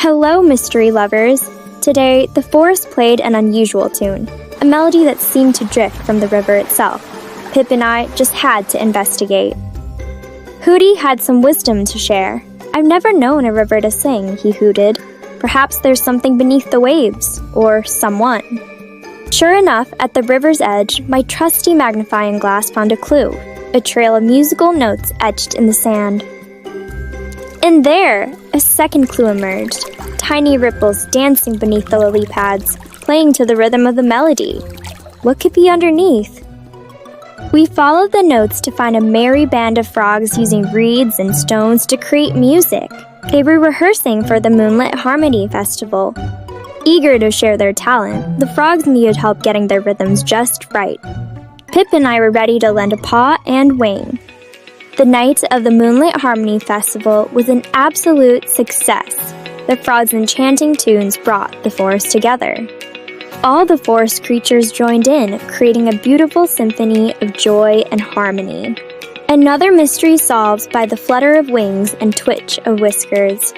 Hello, mystery lovers! Today, the forest played an unusual tune, a melody that seemed to drift from the river itself. Pip and I just had to investigate. Hooty had some wisdom to share. I've never known a river to sing, he hooted. Perhaps there's something beneath the waves, or someone. Sure enough, at the river's edge, my trusty magnifying glass found a clue, a trail of musical notes etched in the sand. And there, a second clue emerged, tiny ripples dancing beneath the lily pads, playing to the rhythm of the melody. What could be underneath? We followed the notes to find a merry band of frogs using reeds and stones to create music. They were rehearsing for the Moonlit Harmony Festival. Eager to share their talent, the frogs needed help getting their rhythms just right. Pip and I were ready to lend a paw and wing. The night of the Moonlit Harmony Festival was an absolute success. The frogs' enchanting tunes brought the forest together. All the forest creatures joined in, creating a beautiful symphony of joy and harmony. Another mystery solved by the flutter of wings and twitch of whiskers.